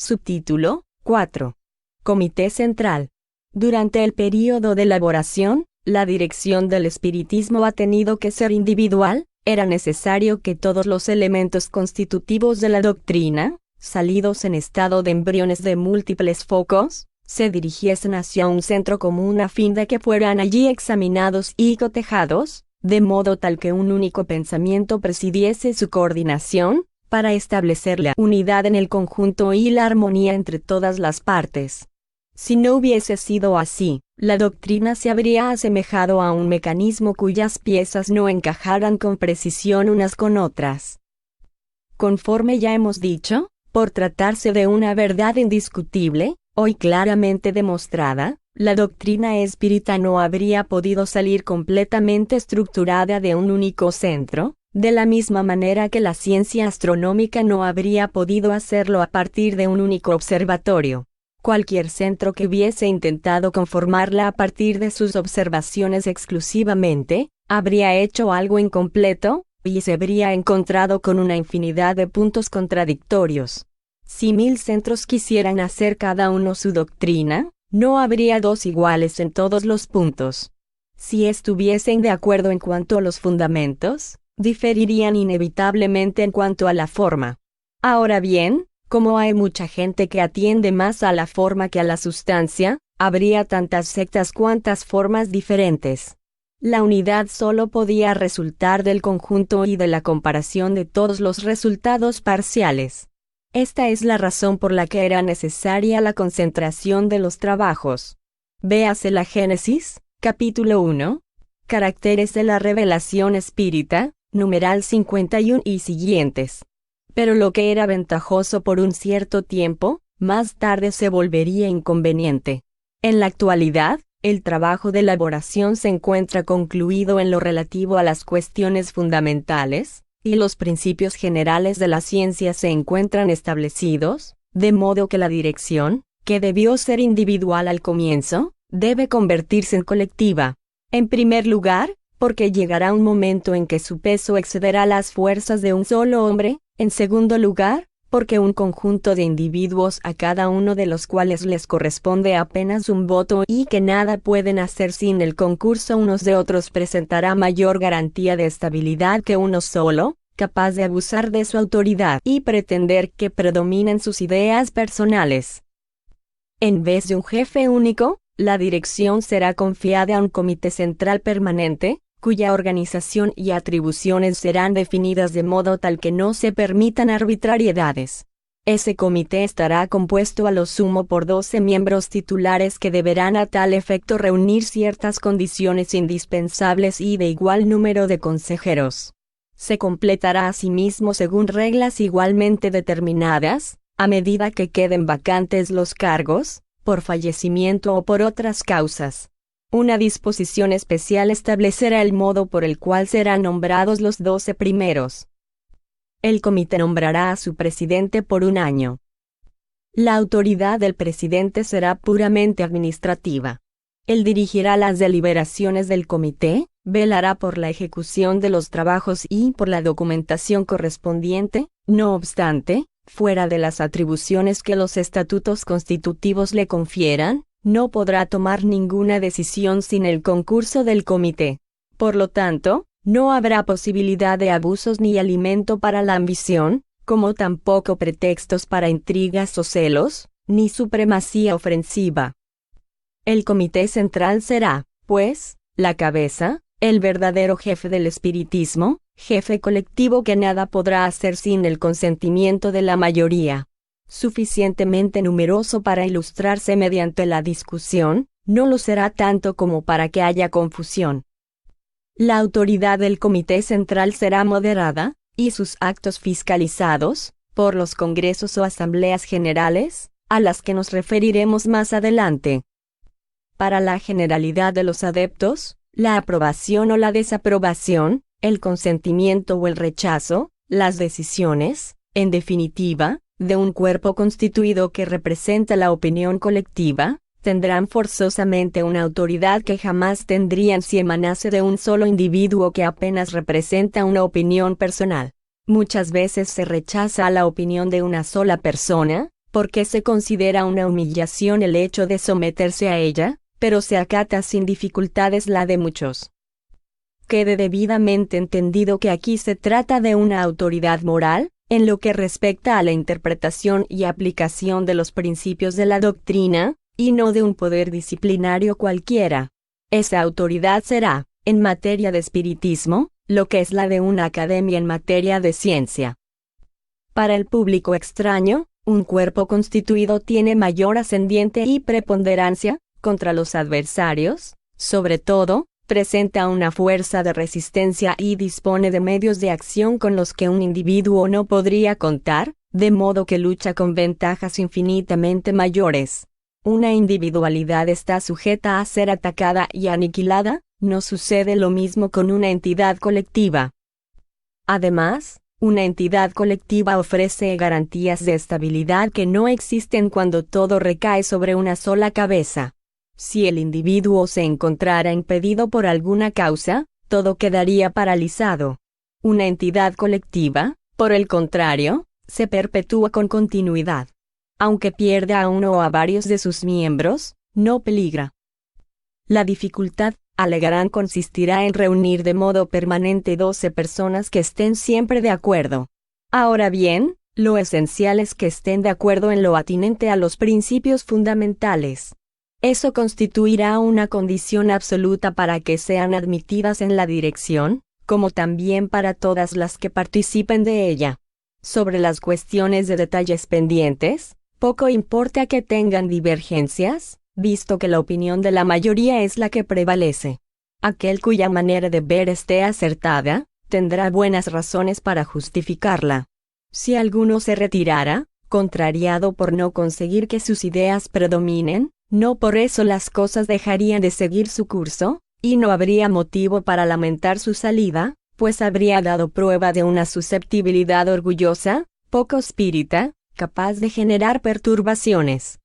Subtítulo 4. Comité Central. Durante el período de elaboración, la dirección del espiritismo ha tenido que ser individual. Era necesario que todos los elementos constitutivos de la doctrina, salidos en estado de embriones de múltiples focos, se dirigiesen hacia un centro común a fin de que fueran allí examinados y cotejados, de modo tal que un único pensamiento presidiese su coordinación, para establecer la unidad en el conjunto y la armonía entre todas las partes. Si no hubiese sido así, la doctrina se habría asemejado a un mecanismo cuyas piezas no encajaran con precisión unas con otras. Conforme ya hemos dicho, por tratarse de una verdad indiscutible, hoy claramente demostrada, la doctrina espírita no habría podido salir completamente estructurada de un único centro, de la misma manera que la ciencia astronómica no habría podido hacerlo a partir de un único observatorio. Cualquier centro que hubiese intentado conformarla a partir de sus observaciones exclusivamente, habría hecho algo incompleto, y se habría encontrado con una infinidad de puntos contradictorios. Si 1000 centros quisieran hacer cada uno su doctrina, no habría dos iguales en todos los puntos. Si estuviesen de acuerdo en cuanto a los fundamentos, diferirían inevitablemente en cuanto a la forma. Ahora bien, como hay mucha gente que atiende más a la forma que a la sustancia, habría tantas sectas cuantas formas diferentes. La unidad solo podía resultar del conjunto y de la comparación de todos los resultados parciales. Esta es la razón por la que era necesaria la concentración de los trabajos. Véase la Génesis, capítulo 1, Caracteres de la Revelación Espírita, numeral 51 y siguientes. Pero lo que era ventajoso por un cierto tiempo, más tarde se volvería inconveniente. En la actualidad, el trabajo de elaboración se encuentra concluido en lo relativo a las cuestiones fundamentales, y los principios generales de la ciencia se encuentran establecidos, de modo que la dirección, que debió ser individual al comienzo, debe convertirse en colectiva. En primer lugar, porque llegará un momento en que su peso excederá las fuerzas de un solo hombre. En segundo lugar, porque un conjunto de individuos a cada uno de los cuales les corresponde apenas un voto y que nada pueden hacer sin el concurso unos de otros presentará mayor garantía de estabilidad que uno solo, capaz de abusar de su autoridad y pretender que predominen sus ideas personales. En vez de un jefe único, la dirección será confiada a un comité central permanente, cuya organización y atribuciones serán definidas de modo tal que no se permitan arbitrariedades. Ese comité estará compuesto a lo sumo por 12 miembros titulares que deberán a tal efecto reunir ciertas condiciones indispensables y de igual número de consejeros. Se completará asimismo según reglas igualmente determinadas, a medida que queden vacantes los cargos, por fallecimiento o por otras causas. Una disposición especial establecerá el modo por el cual serán nombrados los 12 primeros. El comité nombrará a su presidente por un año. La autoridad del presidente será puramente administrativa. Él dirigirá las deliberaciones del comité, velará por la ejecución de los trabajos y por la documentación correspondiente, no obstante, fuera de las atribuciones que los estatutos constitutivos le confieran, no podrá tomar ninguna decisión sin el concurso del comité. Por lo tanto, no habrá posibilidad de abusos ni alimento para la ambición, como tampoco pretextos para intrigas o celos, ni supremacía ofensiva. El comité central será, pues, la cabeza, el verdadero jefe del espiritismo, jefe colectivo que nada podrá hacer sin el consentimiento de la mayoría. Suficientemente numeroso para ilustrarse mediante la discusión, no lo será tanto como para que haya confusión. La autoridad del Comité Central será moderada, y sus actos fiscalizados, por los congresos o asambleas generales, a las que nos referiremos más adelante. Para la generalidad de los adeptos, la aprobación o la desaprobación, el consentimiento o el rechazo, las decisiones, en definitiva, de un cuerpo constituido que representa la opinión colectiva, tendrán forzosamente una autoridad que jamás tendrían si emanase de un solo individuo que apenas representa una opinión personal. Muchas veces se rechaza la opinión de una sola persona, porque se considera una humillación el hecho de someterse a ella, pero se acata sin dificultades la de muchos. Quede debidamente entendido que aquí se trata de una autoridad moral, en lo que respecta a la interpretación y aplicación de los principios de la doctrina, y no de un poder disciplinario cualquiera. Esa autoridad será, en materia de espiritismo, lo que es la de una academia en materia de ciencia. Para el público extraño, un cuerpo constituido tiene mayor ascendiente y preponderancia contra los adversarios, sobre todo, presenta una fuerza de resistencia y dispone de medios de acción con los que un individuo no podría contar, de modo que lucha con ventajas infinitamente mayores. Una individualidad está sujeta a ser atacada y aniquilada, no sucede lo mismo con una entidad colectiva. Además, una entidad colectiva ofrece garantías de estabilidad que no existen cuando todo recae sobre una sola cabeza. Si el individuo se encontrara impedido por alguna causa, todo quedaría paralizado. Una entidad colectiva, por el contrario, se perpetúa con continuidad. Aunque pierda a uno o a varios de sus miembros, no peligra. La dificultad, alegarán, consistirá en reunir de modo permanente 12 personas que estén siempre de acuerdo. Ahora bien, lo esencial es que estén de acuerdo en lo atinente a los principios fundamentales. Eso constituirá una condición absoluta para que sean admitidas en la dirección, como también para todas las que participen de ella. Sobre las cuestiones de detalles pendientes, poco importa que tengan divergencias, visto que la opinión de la mayoría es la que prevalece. Aquel cuya manera de ver esté acertada, tendrá buenas razones para justificarla. Si alguno se retirara, contrariado por no conseguir que sus ideas predominen, no por eso las cosas dejarían de seguir su curso, y no habría motivo para lamentar su salida, pues habría dado prueba de una susceptibilidad orgullosa, poco espírita, capaz de generar perturbaciones.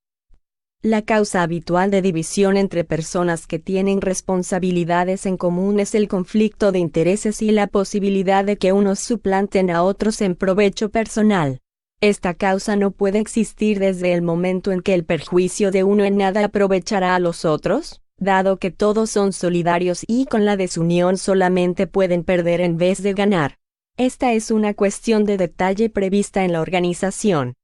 La causa habitual de división entre personas que tienen responsabilidades en común es el conflicto de intereses y la posibilidad de que unos suplanten a otros en provecho personal. Esta causa no puede existir desde el momento en que el perjuicio de uno en nada aprovechará a los otros, dado que todos son solidarios y con la desunión solamente pueden perder en vez de ganar. Esta es una cuestión de detalle prevista en la organización.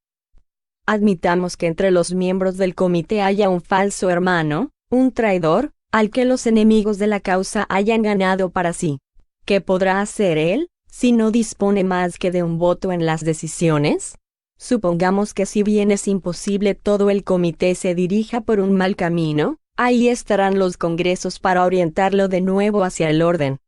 Admitamos que entre los miembros del comité haya un falso hermano, un traidor, al que los enemigos de la causa hayan ganado para sí. ¿Qué podrá hacer él, si no dispone más que de un voto en las decisiones? Supongamos que si bien es imposible todo el comité se dirija por un mal camino, ahí estarán los congresos para orientarlo de nuevo hacia el orden.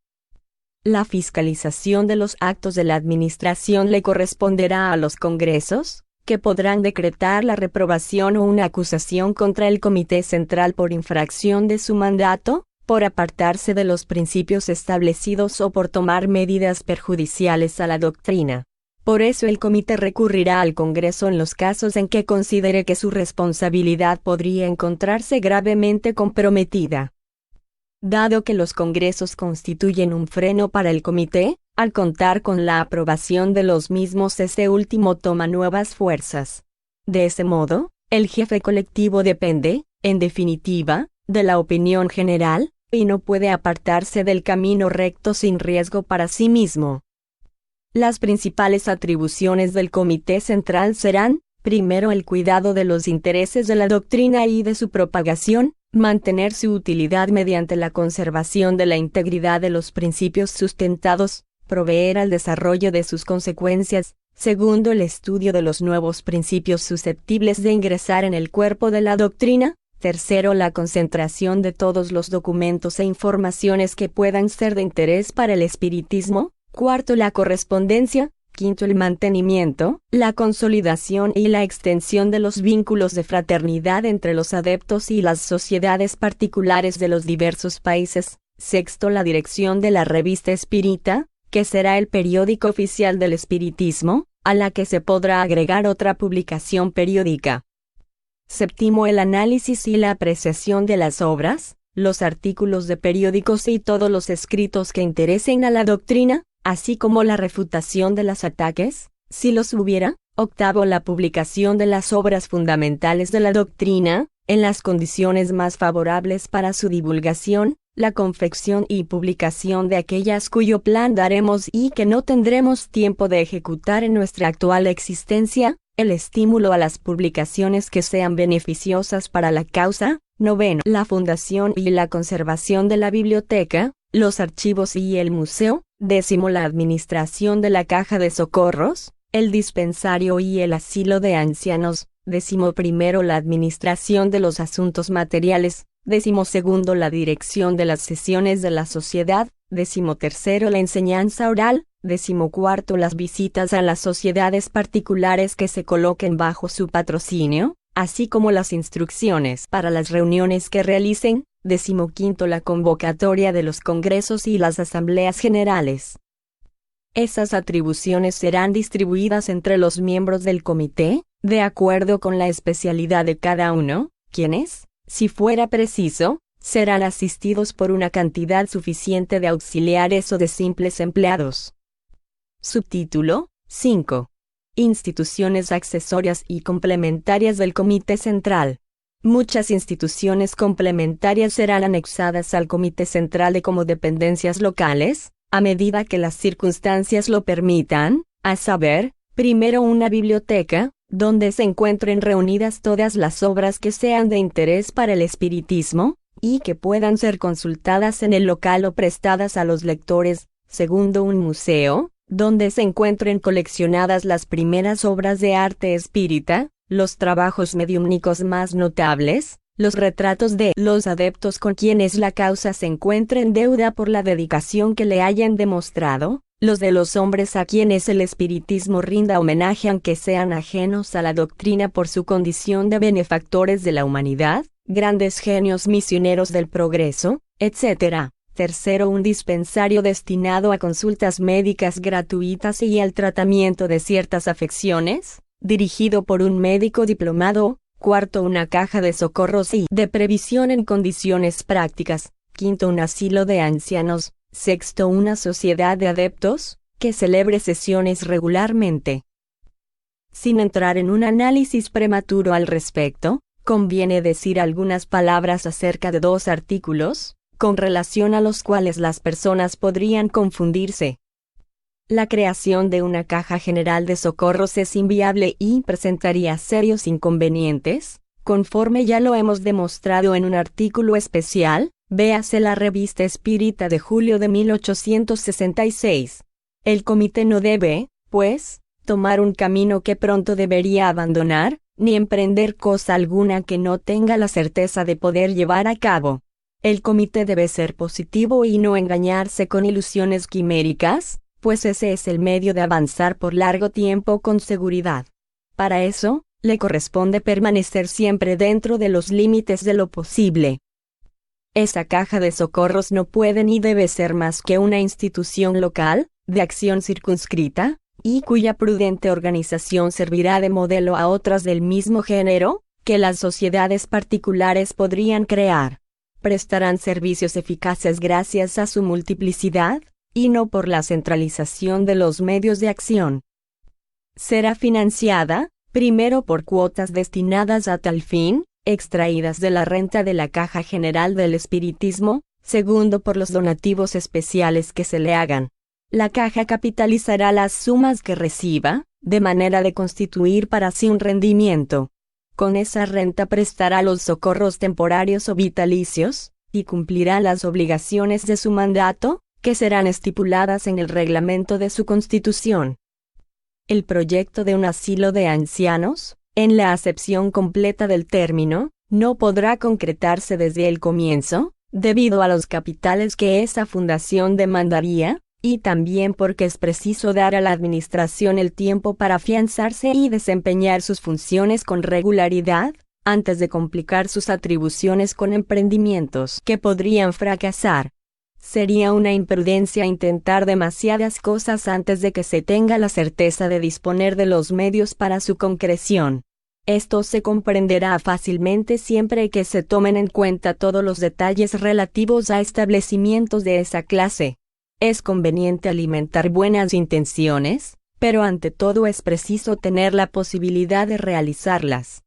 La fiscalización de los actos de la administración le corresponderá a los congresos, que podrán decretar la reprobación o una acusación contra el Comité Central por infracción de su mandato, por apartarse de los principios establecidos o por tomar medidas perjudiciales a la doctrina. Por eso el comité recurrirá al Congreso en los casos en que considere que su responsabilidad podría encontrarse gravemente comprometida. Dado que los congresos constituyen un freno para el comité, al contar con la aprobación de los mismos, este último toma nuevas fuerzas. De ese modo, el jefe colectivo depende, en definitiva, de la opinión general, y no puede apartarse del camino recto sin riesgo para sí mismo. Las principales atribuciones del Comité Central serán, primero, el cuidado de los intereses de la doctrina y de su propagación, mantener su utilidad mediante la conservación de la integridad de los principios sustentados, proveer al desarrollo de sus consecuencias, segundo, el estudio de los nuevos principios susceptibles de ingresar en el cuerpo de la doctrina, tercero, la concentración de todos los documentos e informaciones que puedan ser de interés para el espiritismo, cuarto, la correspondencia, quinto, el mantenimiento, la consolidación y la extensión de los vínculos de fraternidad entre los adeptos y las sociedades particulares de los diversos países, sexto, la dirección de la revista espírita, que será el periódico oficial del espiritismo, a la que se podrá agregar otra publicación periódica. Séptimo, el análisis y la apreciación de las obras, los artículos de periódicos y todos los escritos que interesen a la doctrina, así como la refutación de los ataques, si los hubiera, Octavo, la publicación de las obras fundamentales de la doctrina, en las condiciones más favorables para su divulgación, la confección y publicación de aquellas cuyo plan daremos y que no tendremos tiempo de ejecutar en nuestra actual existencia, el estímulo a las publicaciones que sean beneficiosas para la causa. Noveno, la fundación y la conservación de la biblioteca, los archivos y el museo. Décimo, la administración de la caja de socorros, el dispensario y el asilo de ancianos. Décimo primero, la administración de los asuntos materiales. Décimo segundo, la dirección de las sesiones de la sociedad. Décimo tercero, la enseñanza oral. Décimo cuarto, las visitas a las sociedades particulares que se coloquen bajo su patrocinio, así como las instrucciones para las reuniones que realicen. Décimo quinto, la convocatoria de los congresos y las asambleas generales. Esas atribuciones serán distribuidas entre los miembros del comité, de acuerdo con la especialidad de cada uno, quienes, si fuera preciso, serán asistidos por una cantidad suficiente de auxiliares o de simples empleados. Subtítulo 5. Instituciones accesorias y complementarias del Comité Central. Muchas instituciones complementarias serán anexadas al Comité Central como dependencias locales, a medida que las circunstancias lo permitan, a saber, primero una biblioteca, donde se encuentren reunidas todas las obras que sean de interés para el espiritismo, y que puedan ser consultadas en el local o prestadas a los lectores. Segundo, un museo, donde se encuentren coleccionadas las primeras obras de arte espírita, los trabajos mediúmnicos más notables, los retratos de los adeptos con quienes la causa se encuentre en deuda por la dedicación que le hayan demostrado, los de los hombres a quienes el espiritismo rinda homenaje aunque sean ajenos a la doctrina por su condición de benefactores de la humanidad, grandes genios misioneros del progreso, etc. Tercero, un dispensario destinado a consultas médicas gratuitas y al tratamiento de ciertas afecciones, dirigido por un médico diplomado. Cuarto, una caja de socorros y de previsión en condiciones prácticas. Quinto, un asilo de ancianos. Sexto, una sociedad de adeptos, que celebre sesiones regularmente. Sin entrar en un análisis prematuro al respecto, conviene decir algunas palabras acerca de dos artículos, con relación a los cuales las personas podrían confundirse. La creación de una caja general de socorros es inviable y presentaría serios inconvenientes, conforme ya lo hemos demostrado en un artículo especial, véase la Revista Espírita de julio de 1866. El comité no debe, pues, tomar un camino que pronto debería abandonar, ni emprender cosa alguna que no tenga la certeza de poder llevar a cabo. El comité debe ser positivo y no engañarse con ilusiones quiméricas, pues ese es el medio de avanzar por largo tiempo con seguridad. Para eso, le corresponde permanecer siempre dentro de los límites de lo posible. Esa caja de socorros no puede ni debe ser más que una institución local, de acción circunscrita, y cuya prudente organización servirá de modelo a otras del mismo género, que las sociedades particulares podrían crear. Prestarán servicios eficaces gracias a su multiplicidad, y no por la centralización de los medios de acción. Será financiada, primero por cuotas destinadas a tal fin, extraídas de la renta de la Caja General del Espiritismo, segundo por los donativos especiales que se le hagan. La caja capitalizará las sumas que reciba, de manera de constituir para sí un rendimiento. Con esa renta prestará los socorros temporarios o vitalicios, y cumplirá las obligaciones de su mandato, que serán estipuladas en el reglamento de su constitución. El proyecto de un asilo de ancianos, en la acepción completa del término, no podrá concretarse desde el comienzo, debido a los capitales que esa fundación demandaría, y también porque es preciso dar a la administración el tiempo para afianzarse y desempeñar sus funciones con regularidad, antes de complicar sus atribuciones con emprendimientos que podrían fracasar. Sería una imprudencia intentar demasiadas cosas antes de que se tenga la certeza de disponer de los medios para su concreción. Esto se comprenderá fácilmente siempre que se tomen en cuenta todos los detalles relativos a establecimientos de esa clase. Es conveniente alimentar buenas intenciones, pero ante todo es preciso tener la posibilidad de realizarlas.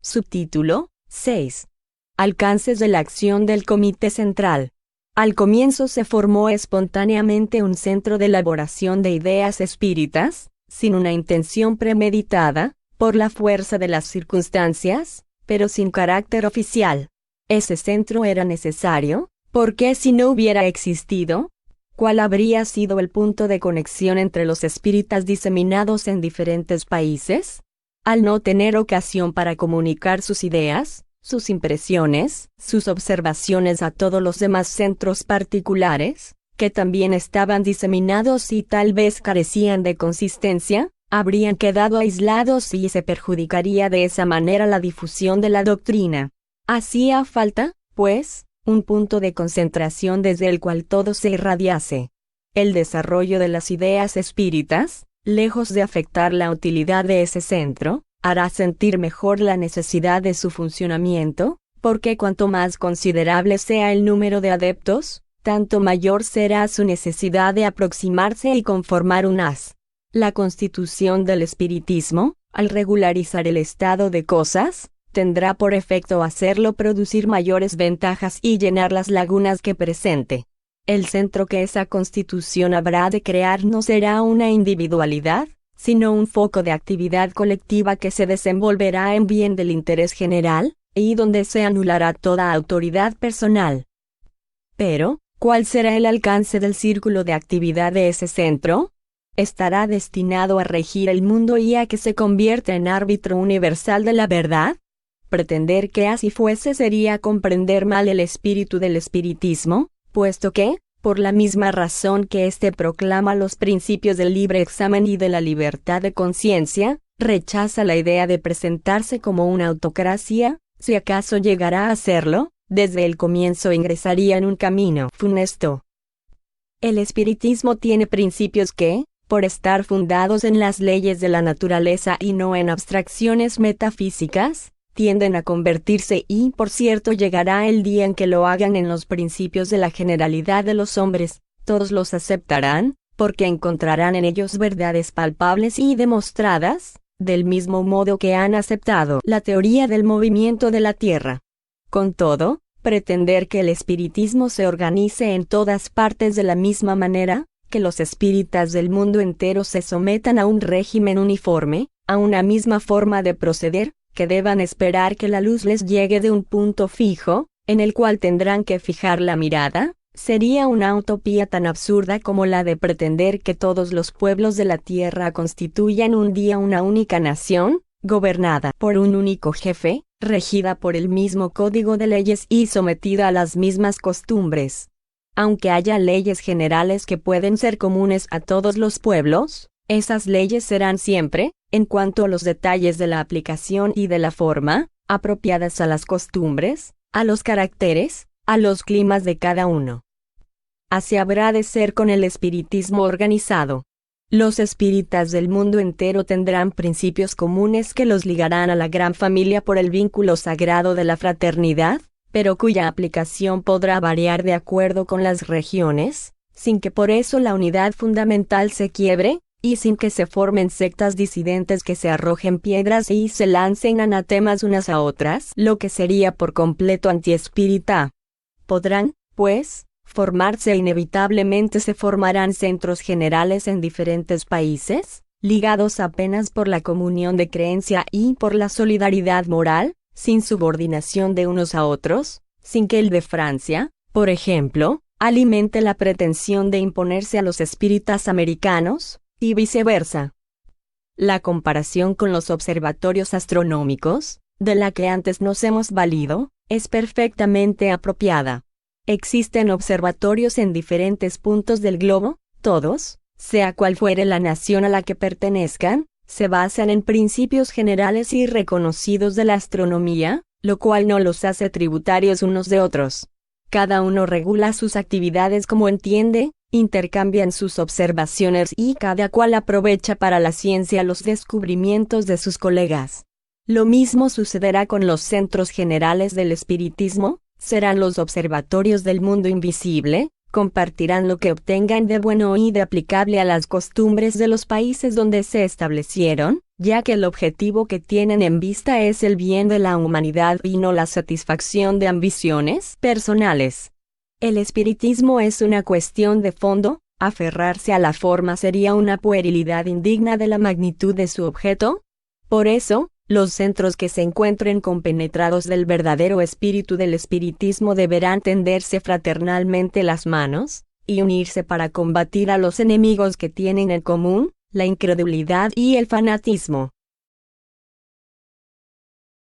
Subtítulo 6. Alcances de la acción del Comité Central. Al comienzo se formó espontáneamente un centro de elaboración de ideas espíritas, sin una intención premeditada, por la fuerza de las circunstancias, pero sin carácter oficial. Ese centro era necesario, porque si no hubiera existido, ¿cuál habría sido el punto de conexión entre los espíritas diseminados en diferentes países? Al no tener ocasión para comunicar sus ideas, sus impresiones, sus observaciones a todos los demás centros particulares, que también estaban diseminados y tal vez carecían de consistencia, habrían quedado aislados y se perjudicaría de esa manera la difusión de la doctrina. Hacía falta, pues, un punto de concentración desde el cual todo se irradiase. El desarrollo de las ideas espíritas, lejos de afectar la utilidad de ese centro, hará sentir mejor la necesidad de su funcionamiento, porque cuanto más considerable sea el número de adeptos, tanto mayor será su necesidad de aproximarse y conformar un haz. La constitución del espiritismo, al regularizar el estado de cosas, tendrá por efecto hacerlo producir mayores ventajas y llenar las lagunas que presente. El centro que esa constitución habrá de crear no será una individualidad, sino un foco de actividad colectiva que se desenvolverá en bien del interés general, y donde se anulará toda autoridad personal. Pero, ¿cuál será el alcance del círculo de actividad de ese centro? ¿Estará destinado a regir el mundo y a que se convierta en árbitro universal de la verdad? Pretender que así fuese sería comprender mal el espíritu del espiritismo, puesto que, por la misma razón que éste proclama los principios del libre examen y de la libertad de conciencia, rechaza la idea de presentarse como una autocracia, si acaso llegará a serlo, desde el comienzo ingresaría en un camino funesto. El espiritismo tiene principios que, por estar fundados en las leyes de la naturaleza y no en abstracciones metafísicas, tienden a convertirse y, por cierto, llegará el día en que lo hagan en los principios de la generalidad de los hombres. Todos los aceptarán, porque encontrarán en ellos verdades palpables y demostradas, del mismo modo que han aceptado la teoría del movimiento de la Tierra. Con todo, pretender que el espiritismo se organice en todas partes de la misma manera, que los espíritas del mundo entero se sometan a un régimen uniforme, a una misma forma de proceder, que deban esperar que la luz les llegue de un punto fijo, en el cual tendrán que fijar la mirada, sería una utopía tan absurda como la de pretender que todos los pueblos de la tierra constituyan un día una única nación, gobernada por un único jefe, regida por el mismo código de leyes y sometida a las mismas costumbres. Aunque haya leyes generales que pueden ser comunes a todos los pueblos, esas leyes serán siempre, en cuanto a los detalles de la aplicación y de la forma, apropiadas a las costumbres, a los caracteres, a los climas de cada uno. Así habrá de ser con el espiritismo organizado. Los espíritas del mundo entero tendrán principios comunes que los ligarán a la gran familia por el vínculo sagrado de la fraternidad, pero cuya aplicación podrá variar de acuerdo con las regiones, sin que por eso la unidad fundamental se quiebre, y sin que se formen sectas disidentes que se arrojen piedras y se lancen anatemas unas a otras, lo que sería por completo antiespírita. Podrán, pues, formarse e inevitablemente se formarán centros generales en diferentes países, ligados apenas por la comunión de creencia y por la solidaridad moral, sin subordinación de unos a otros, sin que el de Francia, por ejemplo, alimente la pretensión de imponerse a los espíritas americanos, y viceversa. La comparación con los observatorios astronómicos, de la que antes nos hemos valido, es perfectamente apropiada. Existen observatorios en diferentes puntos del globo, todos, sea cual fuere la nación a la que pertenezcan, se basan en principios generales y reconocidos de la astronomía, lo cual no los hace tributarios unos de otros. Cada uno regula sus actividades como entiende, intercambian sus observaciones y cada cual aprovecha para la ciencia los descubrimientos de sus colegas. Lo mismo sucederá con los centros generales del espiritismo, serán los observatorios del mundo invisible, compartirán lo que obtengan de bueno y de aplicable a las costumbres de los países donde se establecieron, ya que el objetivo que tienen en vista es el bien de la humanidad y no la satisfacción de ambiciones personales. El espiritismo es una cuestión de fondo. Aferrarse a la forma sería una puerilidad indigna de la magnitud de su objeto. Por eso, los centros que se encuentren compenetrados del verdadero espíritu del espiritismo deberán tenderse fraternalmente las manos, y unirse para combatir a los enemigos que tienen en común, la incredulidad y el fanatismo.